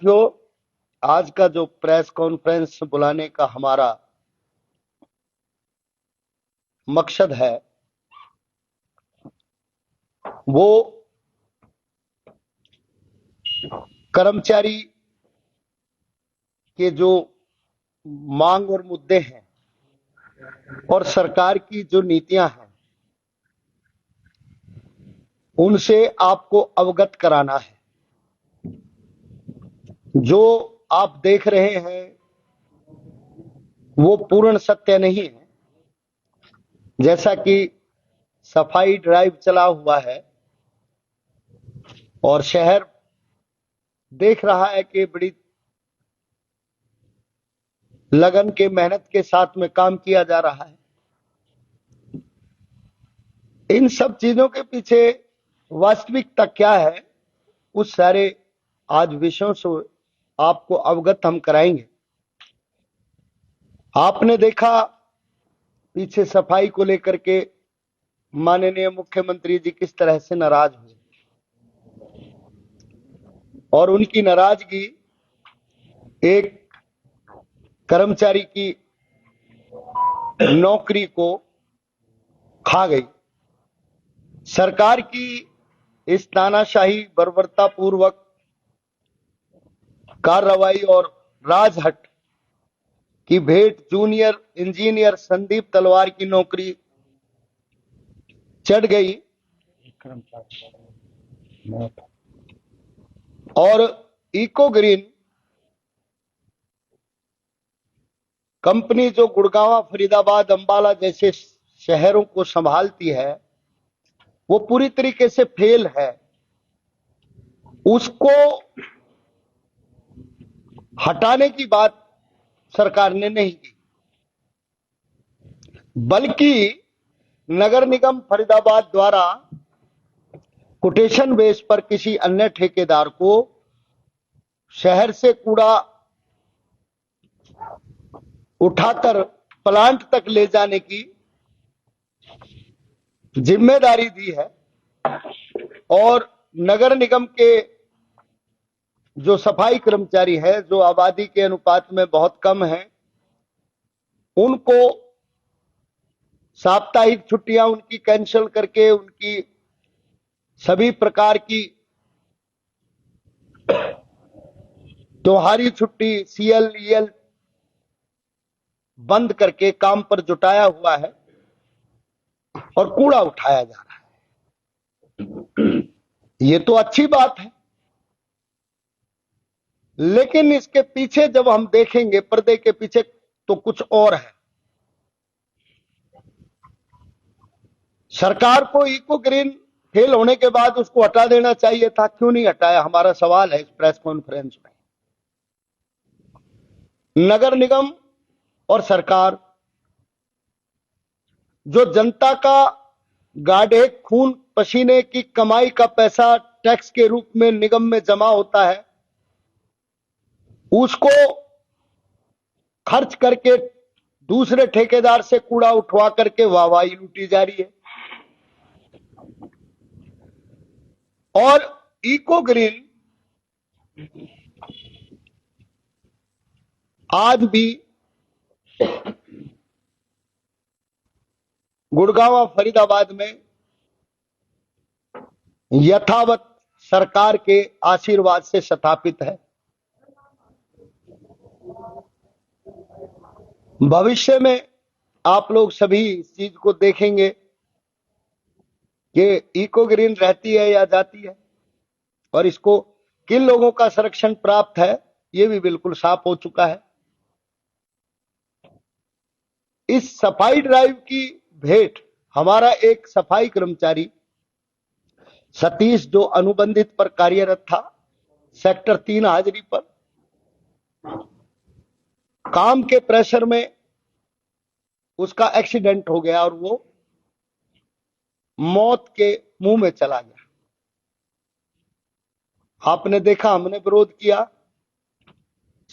जो आज का जो प्रेस कॉन्फ्रेंस बुलाने का हमारा मकसद है वो कर्मचारी के जो मांग और मुद्दे हैं और सरकार की जो नीतियां हैं उनसे आपको अवगत कराना है। जो आप देख रहे हैं वो पूर्ण सत्य नहीं है। जैसा कि सफाई ड्राइव चला हुआ है और शहर देख रहा है कि बड़ी लगन के मेहनत के साथ में काम किया जा रहा है। इन सब चीजों के पीछे वास्तविकता क्या है उस सारे आज विषयों से आपको अवगत हम कराएंगे। आपने देखा पीछे सफाई को लेकर के माननीय मुख्यमंत्री जी किस तरह से नाराज हुए और उनकी नाराजगी एक कर्मचारी की नौकरी को खा गई। सरकार की इस तानाशाही बर्बरतापूर्वक कार्रवाई और राजहट की भेंट जूनियर इंजीनियर संदीप तलवार की नौकरी चढ़ गई और इको ग्रीन कंपनी जो गुड़गांव, फरीदाबाद, अंबाला जैसे शहरों को संभालती है वो पूरी तरीके से फेल है। उसको हटाने की बात सरकार ने नहीं की, बल्कि नगर निगम फरीदाबाद द्वारा कोटेशन बेस पर किसी अन्य ठेकेदार को शहर से कूड़ा उठाकर प्लांट तक ले जाने की जिम्मेदारी दी है और नगर निगम के जो सफाई कर्मचारी है जो आबादी के अनुपात में बहुत कम है उनको साप्ताहिक छुट्टियां उनकी कैंसिल करके उनकी सभी प्रकार की त्योहारी छुट्टी CL, EL बंद करके काम पर जुटाया हुआ है और कूड़ा उठाया जा रहा है। ये तो अच्छी बात है, लेकिन इसके पीछे जब हम देखेंगे पर्दे के पीछे तो कुछ और है। सरकार को इको ग्रीन फेल होने के बाद उसको हटा देना चाहिए था, क्यों नहीं हटाया, हमारा सवाल है इस प्रेस कॉन्फ्रेंस में। नगर निगम और सरकार जो जनता का गाढ़े खून पसीने की कमाई का पैसा टैक्स के रूप में निगम में जमा होता है उसको खर्च करके दूसरे ठेकेदार से कूड़ा उठवा करके वाहवाही लूटी जा रही है। और इको ग्रीन आज भी गुड़गांव, फरीदाबाद में यथावत सरकार के आशीर्वाद से स्थापित है। भविष्य में आप लोग सभी इस चीज को देखेंगे कि इको ग्रीन रहती है या जाती है और इसको किन लोगों का संरक्षण प्राप्त है ये भी बिल्कुल साफ हो चुका है। इस सफाई ड्राइव की भेंट हमारा एक सफाई कर्मचारी सतीश जो अनुबंधित पर कार्यरत था सेक्टर 3 हाजिरी पर, काम के प्रेशर में उसका एक्सीडेंट हो गया और वो मौत के मुंह में चला गया। आपने देखा, हमने विरोध किया,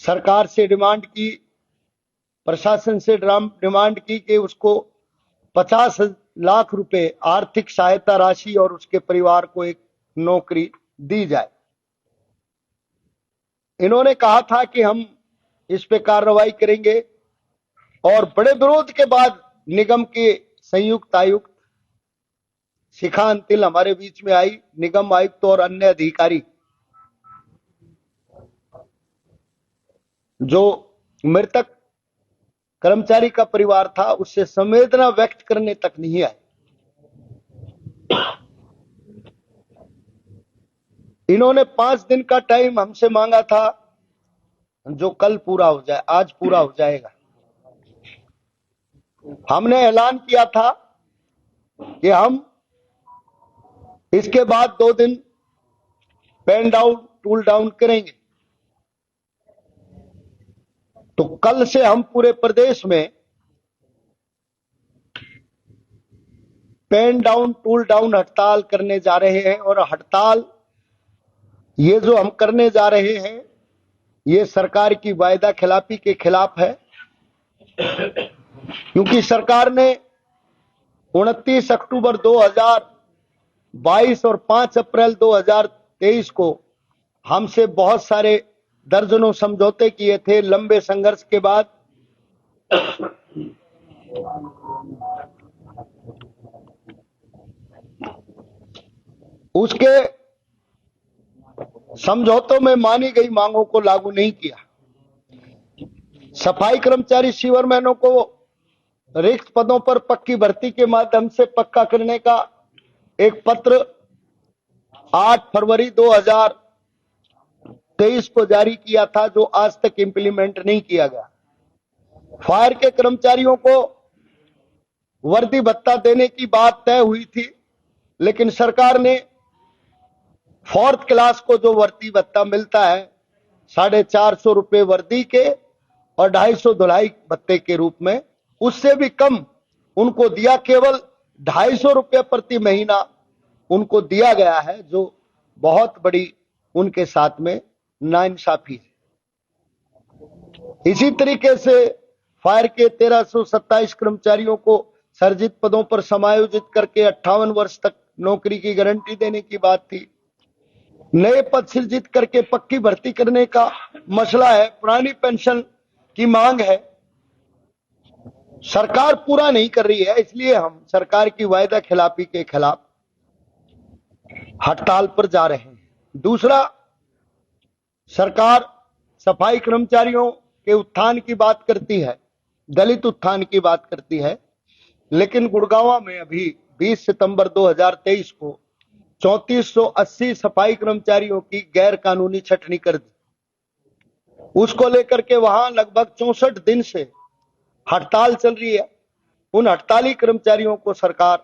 सरकार से डिमांड की, प्रशासन से डिमांड की कि उसको 50 लाख रुपए आर्थिक सहायता राशि और उसके परिवार को एक नौकरी दी जाए। इन्होंने कहा था कि हम इस पे कार्रवाई करेंगे, और बड़े विरोध के बाद निगम के संयुक्त आयुक्त शिखा अंतिल हमारे बीच में आई, निगम आयुक्त और अन्य अधिकारी जो मृतक कर्मचारी का परिवार था उससे संवेदना व्यक्त करने तक नहीं आए। इन्होंने 5 दिन का टाइम हमसे मांगा था, जो कल पूरा हो जाए, आज पूरा हो जाएगा। हमने ऐलान किया था कि हम इसके बाद 2 दिन पेन डाउन टूल डाउन करेंगे। तो कल से हम पूरे प्रदेश में पेन डाउन टूल डाउन हड़ताल करने जा रहे हैं, और हड़ताल ये जो हम करने जा रहे हैं ये सरकार की वायदा खिलाफी के खिलाफ है, क्योंकि सरकार ने 29 अक्टूबर 2022 और 5 अप्रैल 2023 को हमसे बहुत सारे दर्जनों समझौते किए थे। लंबे संघर्ष के बाद उसके समझौतों में मानी गई मांगों को लागू नहीं किया। सफाई कर्मचारी सीवरमैनों को रिक्त पदों पर पक्की भर्ती के माध्यम से पक्का करने का एक पत्र 8 फरवरी 2023 को जारी किया था, जो आज तक इंप्लीमेंट नहीं किया गया। फायर के कर्मचारियों को वर्दी भत्ता देने की बात तय हुई थी, लेकिन सरकार ने 4th क्लास को जो वर्दी भत्ता मिलता है 450 रुपए वर्दी के और 250 धुलाई भत्ते के रूप में, उससे भी कम उनको दिया। केवल 250 रुपए प्रति महीना उनको दिया गया है, जो बहुत बड़ी उनके साथ में नाइंसाफी है। इसी तरीके से फायर के 1327 कर्मचारियों को सर्जित पदों पर समायोजित करके 58 वर्ष तक नौकरी की गारंटी देने की बात थी। नए पद सृजित करके पक्की भर्ती करने का मसला है। पुरानी पेंशन की मांग है, सरकार पूरा नहीं कर रही है, इसलिए हम सरकार की वायदा खिलाफी के खिलाफ हड़ताल पर जा रहे हैं। दूसरा, सरकार सफाई कर्मचारियों के उत्थान की बात करती है, दलित उत्थान की बात करती है, लेकिन गुड़गांव में अभी 20 सितंबर 2023 को 3480 सफाई कर्मचारियों की गैर कानूनी छटनी कर दी। उसको लेकर के वहां लगभग 64 दिन से हड़ताल चल रही है। उन हड़ताली कर्मचारियों को सरकार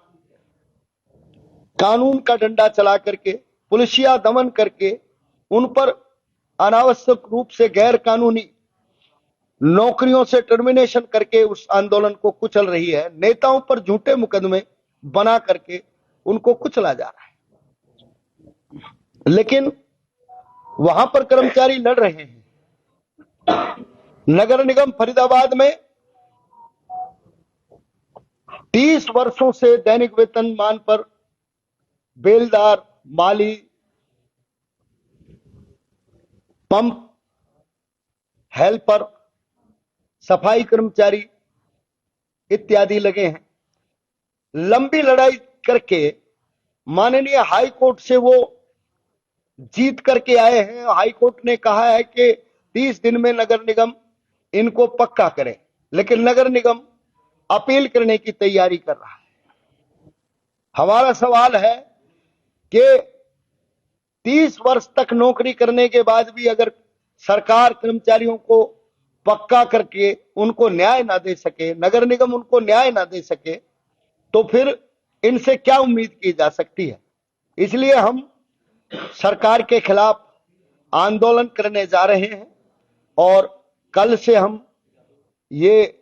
कानून का डंडा चला करके, पुलिसिया दमन करके, उन पर अनावश्यक रूप से गैर कानूनी नौकरियों से टर्मिनेशन करके उस आंदोलन को कुचल रही है। नेताओं पर झूठे मुकदमे बना करके उनको कुचला जा रहा है, लेकिन वहां पर कर्मचारी लड़ रहे हैं। नगर निगम फरीदाबाद में 30 वर्षों से दैनिक वेतनमान पर बेलदार, माली, पंप हेल्पर, सफाई कर्मचारी इत्यादि लगे हैं। लंबी लड़ाई करके माननीय हाई कोर्ट से वो जीत करके आए हैं। हाई कोर्ट ने कहा है कि 30 दिन में नगर निगम इनको पक्का करे, लेकिन नगर निगम अपील करने की तैयारी कर रहा है। हमारा सवाल है कि 30 वर्ष तक नौकरी करने के बाद भी अगर सरकार कर्मचारियों को पक्का करके उनको न्याय ना दे सके, नगर निगम उनको न्याय ना दे सके, तो फिर इनसे क्या उम्मीद की जा सकती है। इसलिए हम सरकार के खिलाफ आंदोलन करने जा रहे हैं, और कल से हम ये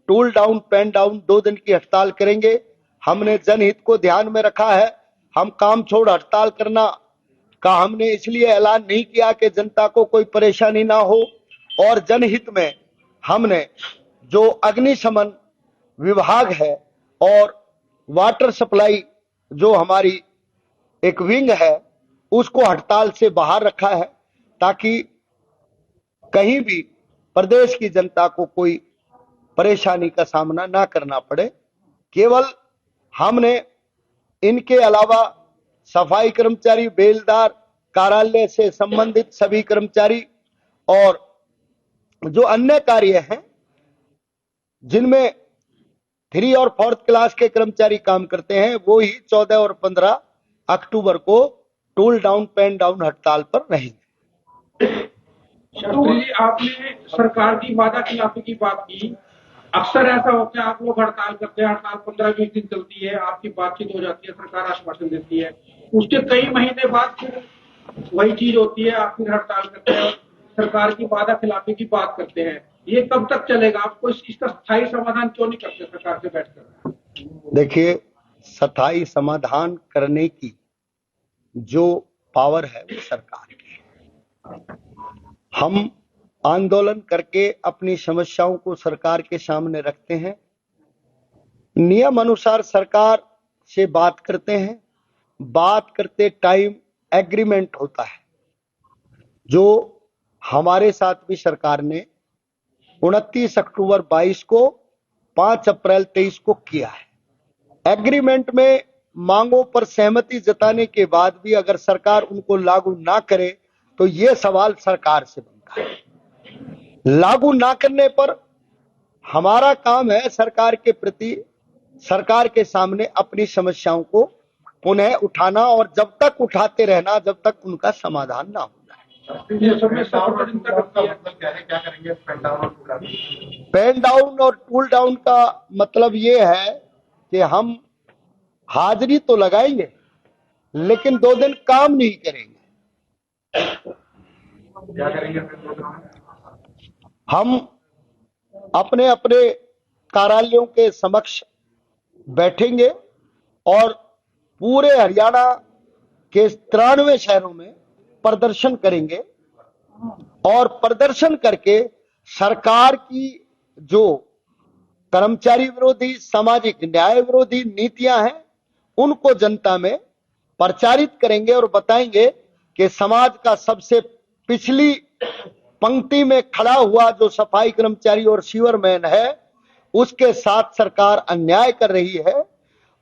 टूल डाउन पेन डाउन 2 दिन की हड़ताल करेंगे। हमने जनहित को ध्यान में रखा है। हम काम छोड़ हड़ताल करना का हमने इसलिए ऐलान नहीं किया कि जनता को कोई परेशानी ना हो, और जनहित में हमने जो अग्निशमन विभाग है और वाटर सप्लाई जो हमारी एक विंग है उसको हड़ताल से बाहर रखा है, ताकि कहीं भी प्रदेश की जनता को कोई परेशानी का सामना ना करना पड़े। केवल हमने इनके अलावा सफाई कर्मचारी, बेलदार, कार्यालय से संबंधित सभी कर्मचारी और जो अन्य कार्य हैं जिनमें 3 और 4th क्लास के कर्मचारी काम करते हैं, वो ही 14 और 15 अक्टूबर को टूल डाउन पेन डाउन हड़ताल पर रहेंगे। शास्त्री जी, आपने सरकार की वादा खिलाफी की बात की। अक्सर ऐसा होता है, आप लोग हड़ताल करते हैं, हड़ताल 15-20 दिन चलती है, आपकी बातचीत हो जाती है, सरकार आश्वासन देती है, उसके कई महीने बाद फिर वही चीज होती है, आप फिर हड़ताल करते हैं और सरकार की वादा खिलाफी की बात करते हैं। ये कब तक चलेगा? आपको इसका स्थायी समाधान क्यों नहीं करते सरकार से बैठकर? देखिए, स्थायी समाधान करने की जो पावर है वो सरकार की है। हम आंदोलन करके अपनी समस्याओं को सरकार के सामने रखते हैं, नियम अनुसार सरकार से बात करते हैं। बात करते टाइम एग्रीमेंट होता है, जो हमारे साथ भी सरकार ने 29 अक्टूबर 22 को, 5 अप्रैल 23 को किया है। एग्रीमेंट में मांगों पर सहमति जताने के बाद भी अगर सरकार उनको लागू ना करे तो यह सवाल सरकार से बनता है। लागू ना करने पर हमारा काम है सरकार के प्रति, सरकार के सामने अपनी समस्याओं को पुनः उठाना और जब तक उठाते रहना जब तक उनका समाधान ना हो जाए। पेन डाउन और टूल डाउन का मतलब ये है कि हम हाजिरी तो लगाएंगे लेकिन 2 दिन काम नहीं करेंगे। क्या करेंगे फिर? हम अपने अपने कार्यालयों के समक्ष बैठेंगे और पूरे हरियाणा के 93 शहरों में प्रदर्शन करेंगे और प्रदर्शन करके सरकार की जो कर्मचारी विरोधी, सामाजिक न्याय विरोधी नीतियां हैं उनको जनता में प्रचारित करेंगे और बताएंगे कि समाज का सबसे पिछली पंक्ति में खड़ा हुआ जो सफाई कर्मचारी और सीवरमैन है उसके साथ सरकार अन्याय कर रही है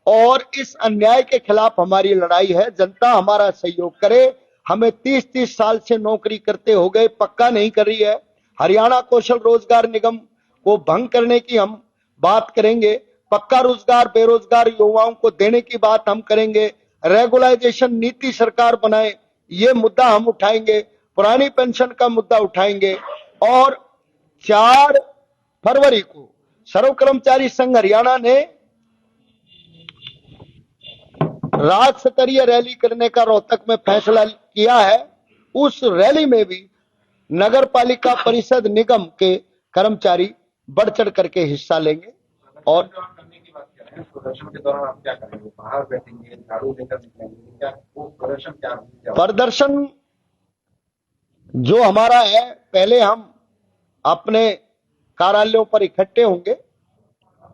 और इस अन्याय के खिलाफ हमारी लड़ाई है। जनता हमारा सहयोग करे। हमें 30-30 साल से नौकरी करते हो गए, पक्का नहीं कर रही है। हरियाणा कौशल रोजगार निगम को भंग करने की हम बात करेंगे, पक्का रोजगार बेरोजगार युवाओं को देने की बात हम करेंगे, रेगुलाइजेशन नीति सरकार बनाए ये मुद्दा हम उठाएंगे, पुरानी पेंशन का मुद्दा उठाएंगे और 4 फरवरी को सर्व कर्मचारी संघ हरियाणा ने राज्य स्तरीय रैली करने का रोहतक में फैसला किया है। उस रैली में भी नगर पालिका परिषद निगम के कर्मचारी बढ़ चढ़ करके हिस्सा लेंगे। और करने की बात कर रहे हैं, प्रदर्शन के दौरान आप क्या करेंगे? बाहर बैठेंगे, झाड़ू लेकर निकलेंगे, क्या वो प्रदर्शन क्या? प्रदर्शन जो हमारा है, पहले हम अपने कार्यालयों पर इकट्ठे होंगे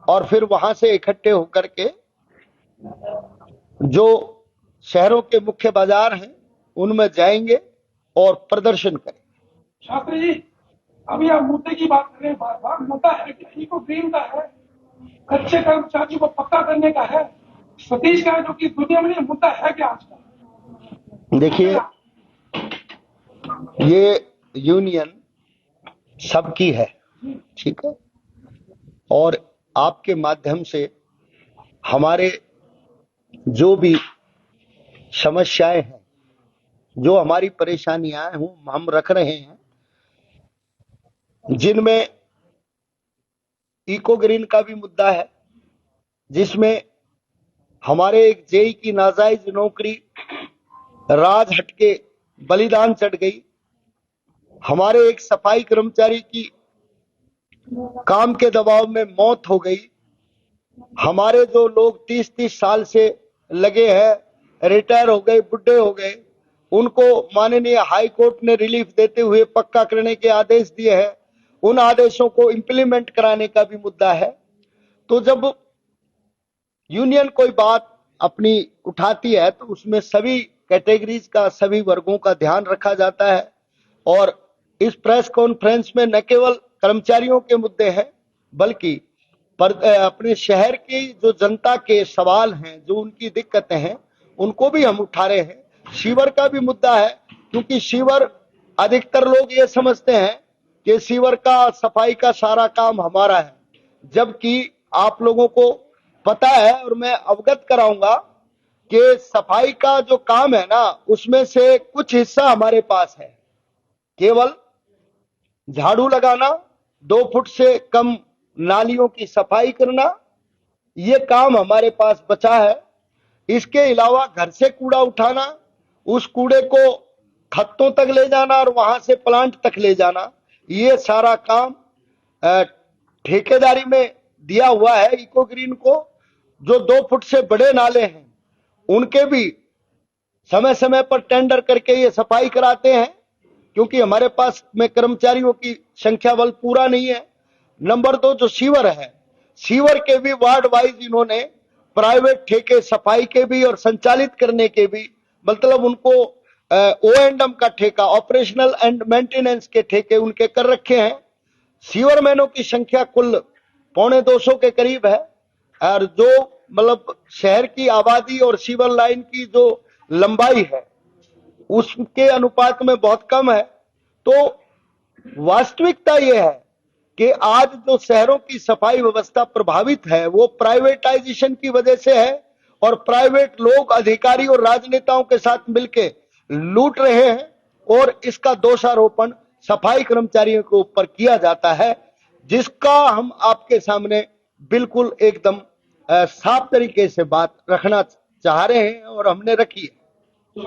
और फिर वहां से इकट्ठे होकर के जो शहरों के मुख्य बाजार हैं उनमें जाएंगे और प्रदर्शन करेंगे। शास्त्री जी, अभी आप मुद्दे की बात कर रहे हैं, बार बार मुद्दा है क्या? इको ग्रीन का है, कच्चे कर्मचारियों को पक्का करने का है, सतीश का है, जो कि दुनिया में मुद्दा है क्या आज का? देखिए, ये यूनियन सबकी है, ठीक है, और आपके माध्यम से हमारे जो भी समस्याएं हैं, जो हमारी परेशानियां हैं हम रख रहे हैं, जिनमें इको ग्रीन का भी मुद्दा है, जिसमें हमारे एक जेई की नाजायज नौकरी राज हटके बलिदान चढ़ गई, हमारे एक सफाई कर्मचारी की काम के दबाव में मौत हो गई, हमारे जो लोग 30-30 साल से लगे हैं रिटायर हो गए, बुढ़े हो गए, उनको माननीय हाई कोर्ट ने रिलीफ देते हुए पक्का करने के आदेश दिए हैं, उन आदेशों को इंप्लीमेंट कराने का भी मुद्दा है। तो जब यूनियन कोई बात अपनी उठाती है तो उसमें सभी कैटेगरीज का, सभी वर्गों का ध्यान रखा जाता है और इस प्रेस कॉन्फ्रेंस में न केवल कर्मचारियों के मुद्दे हैं, बल्कि अपने शहर की जो जनता के सवाल हैं, जो उनकी दिक्कतें हैं, उनको भी हम उठा रहे हैं। सीवर का भी मुद्दा है, क्योंकि सीवर, अधिकतर लोग ये समझते हैं कि सीवर का सफाई का सारा काम हमारा है, जबकि आप लोगों को पता है और मैं अवगत कराऊंगा कि सफाई का जो काम है ना, उसमें से कुछ हिस्सा हमारे पास है। केवल झाड़ू लगाना, 2 फुट से कम नालियों की सफाई करना, ये काम हमारे पास बचा है। इसके अलावा घर से कूड़ा उठाना, उस कूड़े को खत्तों तक ले जाना और वहां से प्लांट तक ले जाना, ये सारा काम ठेकेदारी में दिया हुआ है इको ग्रीन को। जो 2 फुट से बड़े नाले हैं, उनके भी समय समय पर टेंडर करके ये सफाई कराते हैं, क्योंकि हमारे पास में कर्मचारियों की संख्या बल पूरा नहीं है। नंबर 2, जो सीवर है, सीवर के भी वार्ड वाइज इन्होंने प्राइवेट ठेके सफाई के भी और संचालित करने के भी, मतलब उनको O&M का ठेका, ऑपरेशनल एंड मेंटेनेंस के ठेके उनके कर रखे हैं। सीवर मैनों की संख्या कुल 250 के करीब है, और जो मतलब शहर की आबादी और सीवर लाइन की जो लंबाई है, उसके अनुपात में बहुत कम है। तो वास्तविकता यह है कि आज जो शहरों की सफाई व्यवस्था प्रभावित है, वो प्राइवेटाइजेशन की वजह से है, और प्राइवेट लोग, अधिकारी और राजनेताओं के साथ मिलकर लूट रहे हैं, और इसका दोषारोपण सफाई कर्मचारियों के ऊपर किया जाता है, जिसका हम आपके सामने बिल्कुल एकदम साफ तरीके से बात रखना चाह रहे हैं और हमने रखी है।